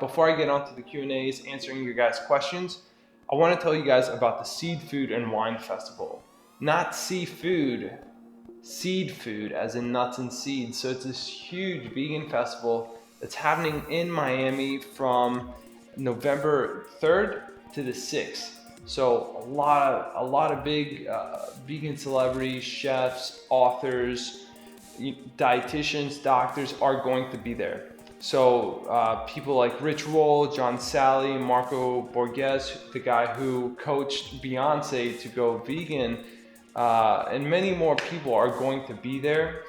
Before I get on to the Q&As, answering your guys' questions, I want to tell you guys about the Seed Food and Wine Festival. Not seafood, seed food, as in nuts and seeds. So it's this huge vegan festival that's happening in Miami from November 3rd to the 6th. So a lot of big vegan celebrities, chefs, authors, dietitians, doctors are going to be there. So people like Rich Roll, John Sally, Marco Borges, the guy who coached Beyonce to go vegan, and many more people are going to be there.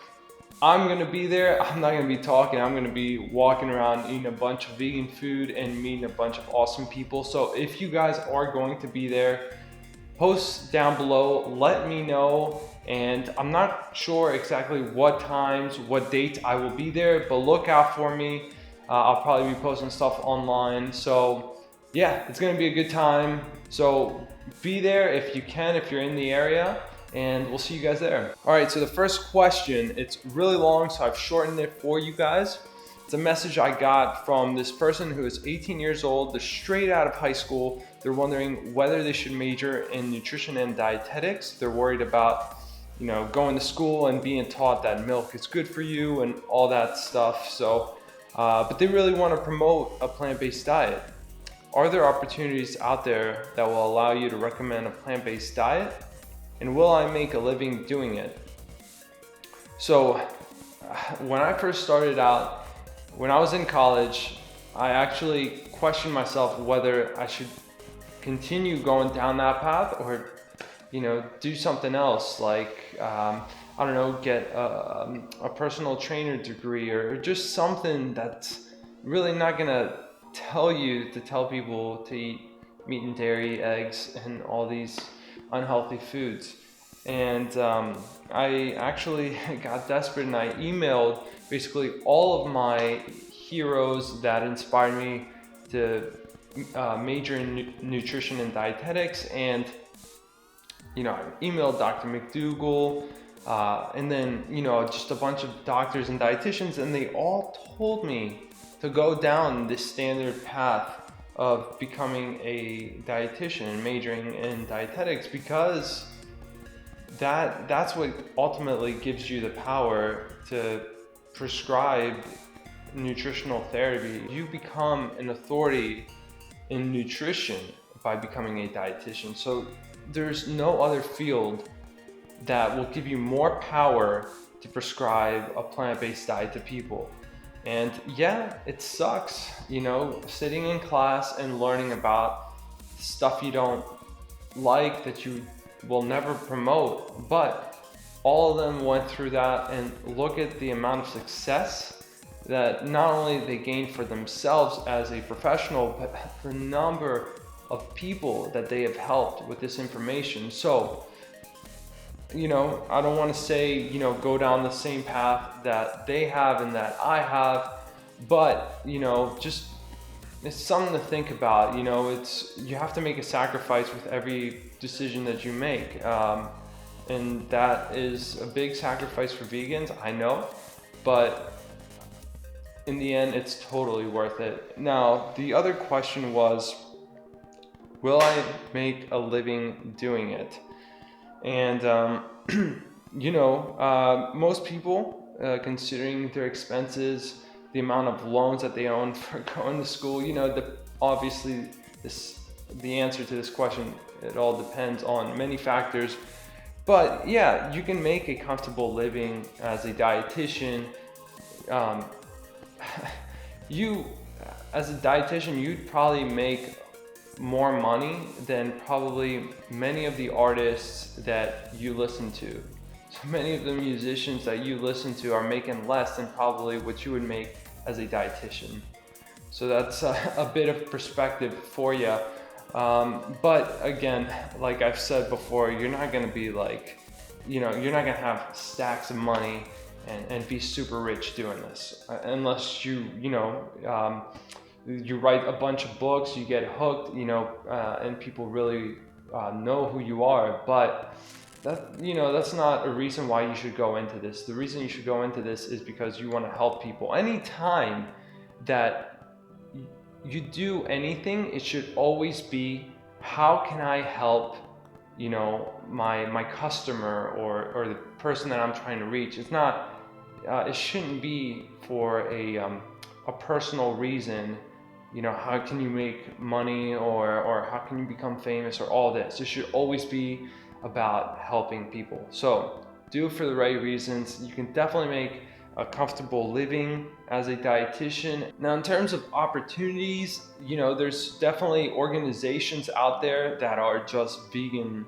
I'm going to be there. I'm not going to be talking. I'm going to be walking around eating a bunch of vegan food and meeting a bunch of awesome people. So if you guys are going to be there, post down below, let me know. And I'm not sure exactly what times, what dates I will be there, but look out for me. I'll probably be posting stuff online. So yeah, it's going to be a good time. So be there if you can, if you're in the area. And we'll see you guys there. All right, so the first question, it's really long, so I've shortened it for you guys. It's a message I got from this person who is 18 years old. They're straight out of high school. They're wondering whether they should major in nutrition and dietetics. They're worried about, going to school and being taught that milk is good for you and all that stuff. So, but they really want to promote a plant-based diet. Are there opportunities out there that will allow you to recommend a plant-based diet? And will I make a living doing it? So when I first started out, when I was in college, I actually questioned myself whether I should continue going down that path or, do something else like, get a personal trainer degree or just something that's really not gonna tell people to eat meat and dairy, eggs, and all these unhealthy foods. And I actually got desperate and I emailed basically all of my heroes that inspired me to major in nutrition and dietetics, and I emailed Dr. McDougall and then just a bunch of doctors and dietitians, and they all told me to go down this standard path of becoming a dietitian and majoring in dietetics, because that's what ultimately gives you the power to prescribe nutritional therapy. You become an authority in nutrition by becoming a dietitian. So there's no other field that will give you more power to prescribe a plant-based diet to people. And yeah, it sucks, sitting in class and learning about stuff you don't like, that you will never promote. But all of them went through that, and look at the amount of success that not only they gained for themselves as a professional, but the number of people that they have helped with this information. So, I don't want to say, go down the same path that they have and that I have, but, just it's something to think about. You have to make a sacrifice with every decision that you make. And that is a big sacrifice for vegans, I know, but in the end, it's totally worth it. Now, the other question was, will I make a living doing it? And, most people, considering their expenses, the amount of loans that they own for going to school, obviously the answer to this question, it all depends on many factors. But yeah, you can make a comfortable living as a dietitian. As a dietitian, you'd probably make more money than probably many of the artists that you listen to. So many of the musicians that you listen to are making less than probably what you would make as a dietitian. So that's a bit of perspective for you. But again, like I've said before, you're not going to be like, you're not going to have stacks of money and be super rich doing this, unless you write a bunch of books, you get hooked, and people really know who you are. But that's not a reason why you should go into this. The reason you should go into this is because you want to help people. Anytime that you do anything, it should always be, how can I help, you know, my customer or the person that I'm trying to reach. It's not, it shouldn't be for a personal reason. You know, how can you make money, or how can you become famous, or all this. It should always be about helping people. So do it for the right reasons. You can definitely make a comfortable living as a dietitian. Now, in terms of opportunities, you know, there's definitely organizations out there that are just vegan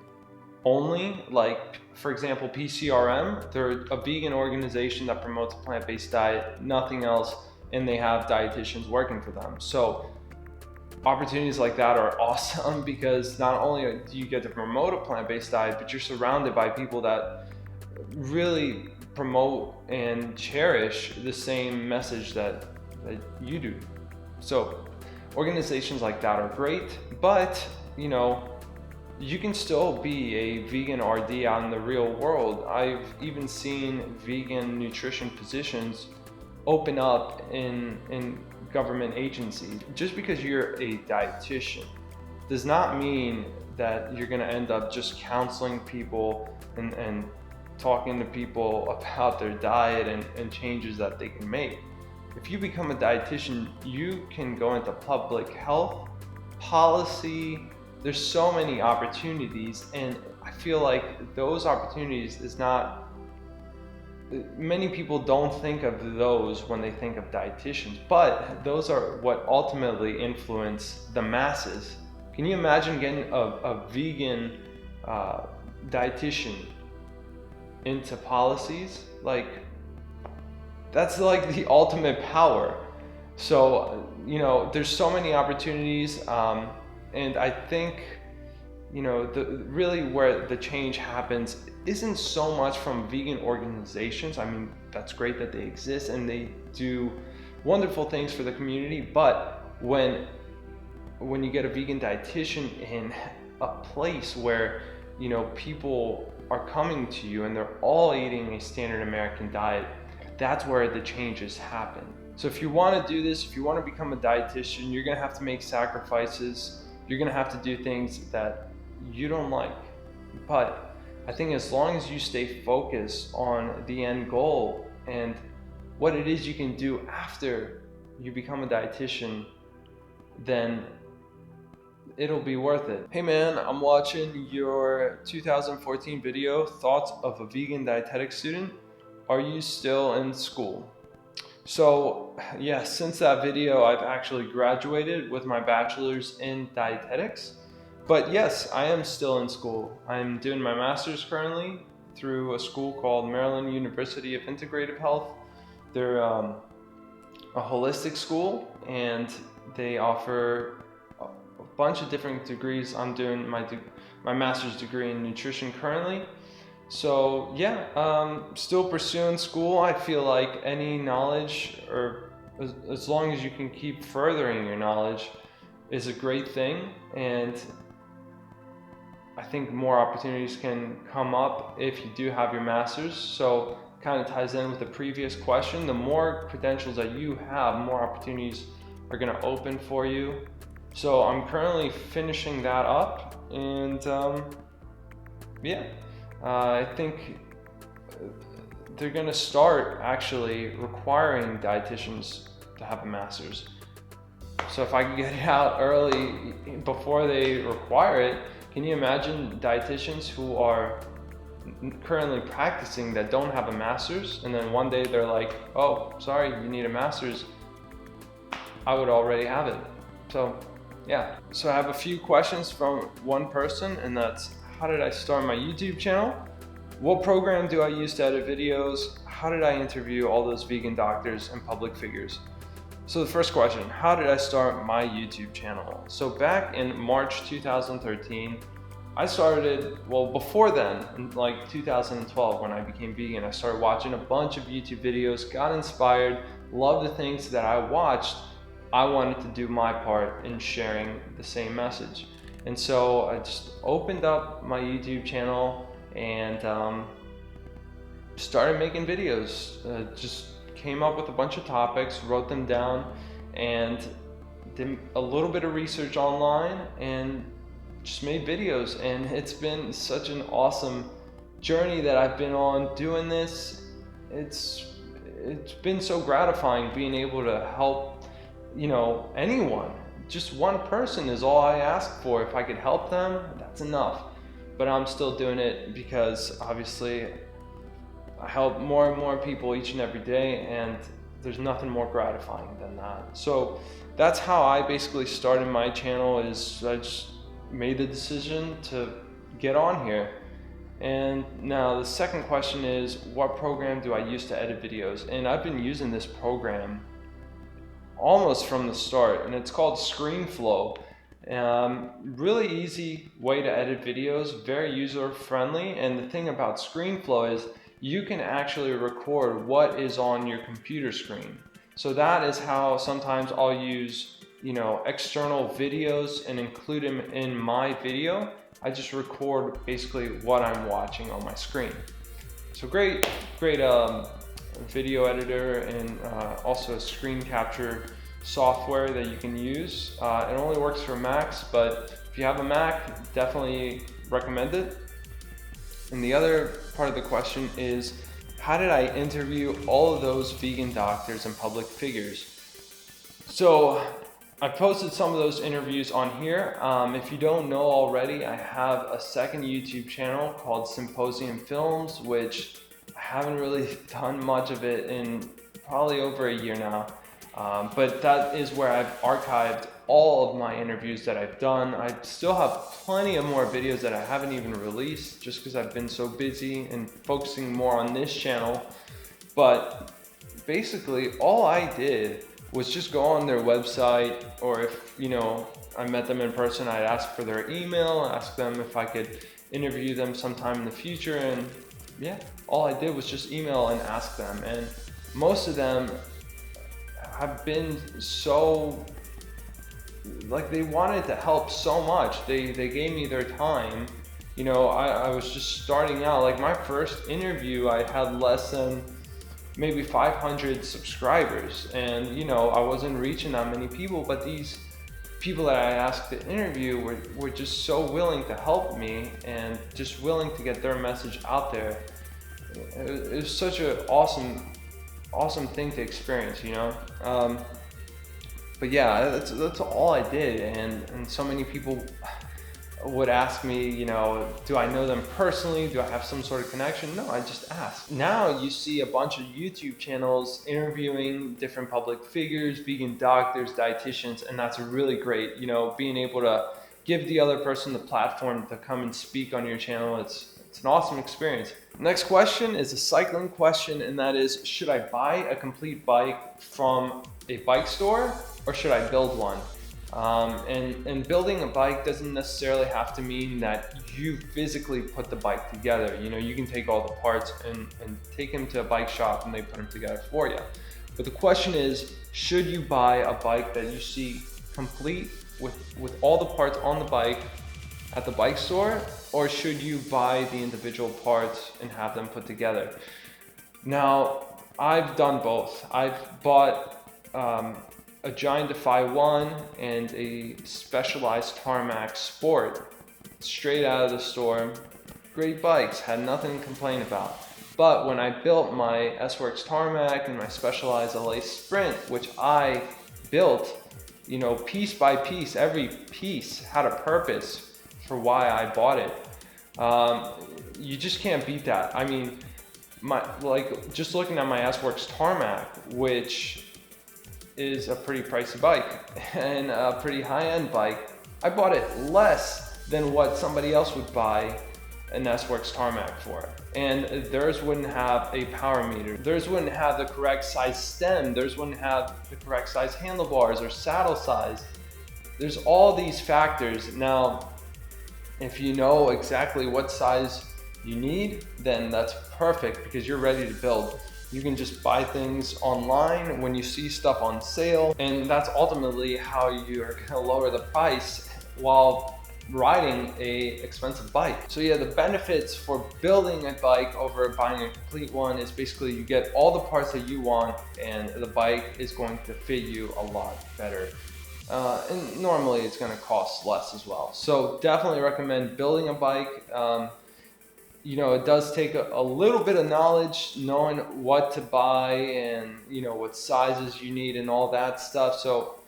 only. Like, for example, PCRM, they're a vegan organization that promotes a plant-based diet, nothing else, and they have dietitians working for them. So opportunities like that are awesome, because not only do you get to promote a plant-based diet, but you're surrounded by people that really promote and cherish the same message that you do. So organizations like that are great, but you know, you can still be a vegan RD out in the real world. I've even seen vegan nutrition positions open up in government agencies. Just because you're a dietitian does not mean that you're going to end up just counseling people and talking to people about their diet and changes that they can make. If you become a dietitian, you can go into public health, policy. There's so many opportunities, and I feel like those opportunities is not, many people don't think of those when they think of dietitians, but those are what ultimately influence the masses. Can you imagine getting a vegan dietitian into policies? Like, that's like the ultimate power. So, you know, there's so many opportunities, and I think, you know, really where the change happens isn't so much from vegan organizations. I mean, that's great that they exist and they do wonderful things for the community, but when you get a vegan dietitian in a place where, you know, people are coming to you and they're all eating a standard American diet, that's where the changes happen. So if you want to do this, if you want to become a dietitian, you're going to have to make sacrifices. You're going to have to do things that you don't like. But I think as long as you stay focused on the end goal and what it is you can do after you become a dietitian, then it'll be worth it. Hey man, I'm watching your 2014 video, Thoughts of a Vegan Dietetic Student. Are you still in school? So yeah, since that video, I've actually graduated with my bachelor's in dietetics. But yes, I am still in school. I'm doing my master's currently through a school called Maryland University of Integrative Health. They're a holistic school, and they offer a bunch of different degrees. I'm doing my master's degree in nutrition currently. So yeah, still pursuing school. I feel like any knowledge, or as long as you can keep furthering your knowledge, is a great thing. And I think more opportunities can come up if you do have your master's. So kind of ties in with the previous question. The more credentials that you have, more opportunities are going to open for you. So I'm currently finishing that up, and yeah. I think they're going to start actually requiring dietitians to have a master's. So if I can get it out early before they require it, can you imagine dietitians who are currently practicing that don't have a master's, and then one day they're like, oh, sorry, you need a master's. I would already have it. So yeah. So I have a few questions from one person, and that's, how did I start my YouTube channel? What program do I use to edit videos? How did I interview all those vegan doctors and public figures? So the first question, how did I start my YouTube channel? So back in March 2013, I started, well, before then, in like 2012 when I became vegan, I started watching a bunch of YouTube videos, got inspired, loved the things that I watched. I wanted to do my part in sharing the same message. And so I just opened up my YouTube channel and started making videos. Just came up with a bunch of topics, wrote them down, and did a little bit of research online and just made videos, and it's been such an awesome journey that I've been on doing this. It's been so gratifying being able to help, anyone. Just one person is all I ask for. If I could help them, that's enough. But I'm still doing it because obviously I help more and more people each and every day, and there's nothing more gratifying than that. So that's how I basically started my channel. Is I just made the decision to get on here. And now the second question is, what program do I use to edit videos? And I've been using this program almost from the start, and it's called ScreenFlow. Really easy way to edit videos, very user friendly. And the thing about ScreenFlow is you can actually record what is on your computer screen. So that is how sometimes I'll use external videos and include them in my video. I just record basically what I'm watching on my screen. So great video editor, and also a screen capture software that you can use. It only works for Macs, but if you have a Mac, definitely recommend it. And the other part of the question is, how did I interview all of those vegan doctors and public figures? So I posted some of those interviews on here. If you don't know already, I have a second YouTube channel called Symposium Films, which I haven't really done much of it in probably over a year now. But that is where I've archived all of my interviews that I've done. I still have plenty of more videos that I haven't even released, just because I've been so busy and focusing more on this channel. But basically all I did was just go on their website, or if I met them in person, I'd ask for their email, ask them if I could interview them sometime in the future. And yeah, all I did was just email and ask them, and most of them have been so, they wanted to help so much. They gave me their time. I was just starting out. Like my first interview, I had less than maybe 500 subscribers, and I wasn't reaching that many people, but these people that I asked to interview were just so willing to help me and just willing to get their message out there. It was such an awesome thing to experience, but yeah, that's all I did. And so many people would ask me, do I know them personally? Do I have some sort of connection? No, I just asked. Now you see a bunch of YouTube channels interviewing different public figures, vegan doctors, dietitians, and that's really great. Being able to give the other person the platform to come and speak on your channel, it's an awesome experience. Next question is a cycling question, and that is, should I buy a complete bike from a bike store, or should I build one? And building a bike doesn't necessarily have to mean that you physically put the bike together. You can take all the parts and take them to a bike shop and they put them together for you. But the question is, should you buy a bike that you see complete with all the parts on the bike at the bike store, or should you buy the individual parts and have them put together? Now, I've done both. I've bought a Giant Defy 1 and a Specialized Tarmac Sport straight out of the store. Great bikes, had nothing to complain about. But when I built my S-Works Tarmac and my Specialized LA Sprint, which I built, piece by piece, every piece had a purpose for why I bought it. You just can't beat that. I mean, just looking at my S-Works Tarmac, which is a pretty pricey bike and a pretty high-end bike, I bought it less than what somebody else would buy an S-Works Tarmac for. And theirs wouldn't have a power meter. Theirs wouldn't have the correct size stem. Theirs wouldn't have the correct size handlebars or saddle size. There's all these factors. Now, if you know exactly what size you need, then that's perfect, because you're ready to build. You can just buy things online when you see stuff on sale, and that's ultimately how you're gonna lower the price while riding a expensive bike. So yeah, the benefits for building a bike over buying a complete one is basically you get all the parts that you want, and the bike is going to fit you a lot better. and normally it's going to cost less as well. So definitely recommend building a bike. You know, it does take a little bit of knowledge, knowing what to buy and, you know, what sizes you need and all that stuff. So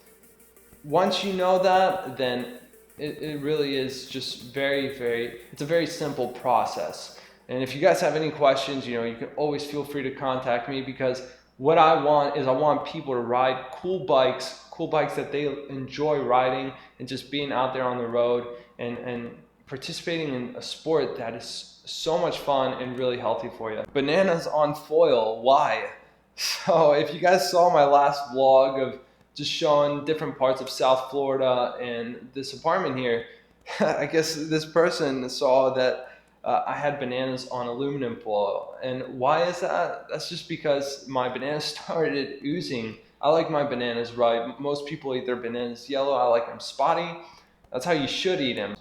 once you know that, then it really is just it's a very simple process. And if you guys have any questions, you know, you can always feel free to contact me, because what I want people to ride cool bikes that they enjoy riding, and just being out there on the road and participating in a sport that is so much fun and really healthy for you. Bananas on foil, why? So if you guys saw my last vlog of just showing different parts of South Florida and this apartment here, I guess this person saw that I had bananas on aluminum foil. And why is that? That's just because my bananas started oozing. I like my bananas ripe. Most people eat their bananas yellow. I like them spotty. That's how you should eat them.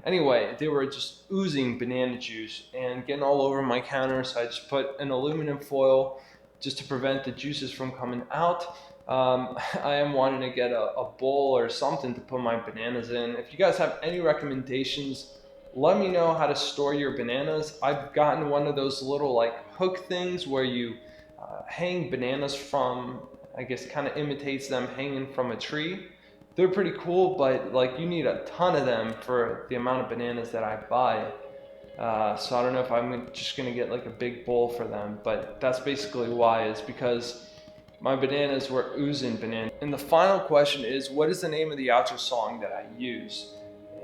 Anyway, they were just oozing banana juice and getting all over my counter, so I just put an aluminum foil just to prevent the juices from coming out. I am wanting to get a bowl or something to put my bananas in. If you guys have any recommendations, let me know how to store your bananas. I've gotten one of those little like hook things where you hang bananas from, I guess kind of imitates them hanging from a tree. They're pretty cool, but like you need a ton of them for the amount of bananas that I buy. So I don't know if I'm just gonna get like a big bowl for them, but that's basically why, is because my bananas were oozing banana. And the final question is, what is the name of the outro song that I use?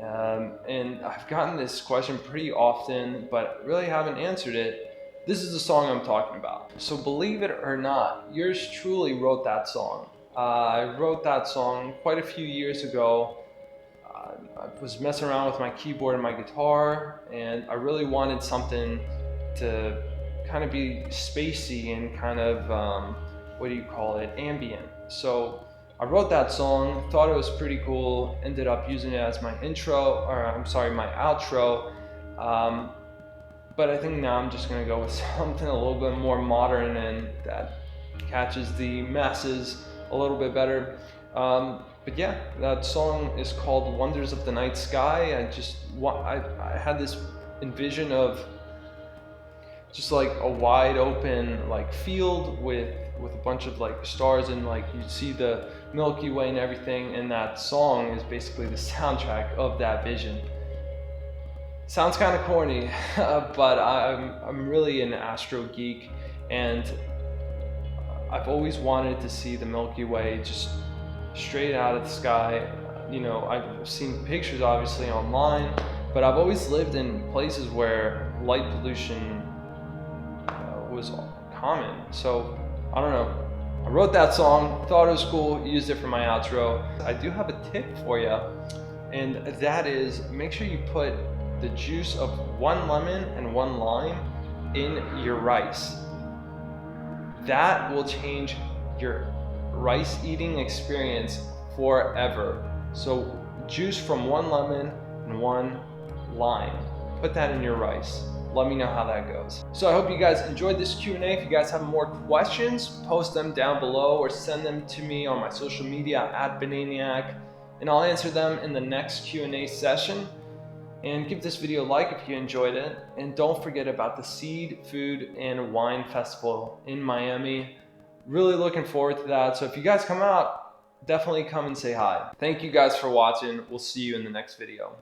And I've gotten this question pretty often, but really haven't answered it. This is the song I'm talking about. So believe it or not, yours truly wrote that song. I wrote that song quite a few years ago. I was messing around with my keyboard and my guitar, and I really wanted something to kind of be spacey and kind of, what do you call it, ambient. So I wrote that song, thought it was pretty cool, ended up using it as my intro, or I'm sorry, my outro. But I think now I'm just gonna go with something a little bit more modern and that catches the masses a little bit better. But yeah, that song is called Wonders of the Night Sky. I had this envision of just like a wide open like field with a bunch of like stars, and like you see the Milky Way and everything, and that song is basically the soundtrack of that vision. Sounds kind of corny, but I'm really an astro geek, and I've always wanted to see the Milky Way just straight out of the sky. You know, I've seen pictures obviously online, but I've always lived in places where light pollution was common. So I don't know, I wrote that song, thought it was cool, used it for my outro. I do have a tip for you, and that is, make sure you put the juice of 1 lemon and 1 lime in your rice. That will change your rice eating experience forever. So juice from 1 lemon and 1 lime. Put that in your rice. Let me know how that goes. So I hope you guys enjoyed this Q&A. If you guys have more questions, post them down below or send them to me on my social media at Bananiac, and I'll answer them in the next Q&A session. And give this video a like if you enjoyed it. And don't forget about the Seed, Food, and Wine Festival in Miami. Really looking forward to that. So if you guys come out, definitely come and say hi. Thank you guys for watching. We'll see you in the next video.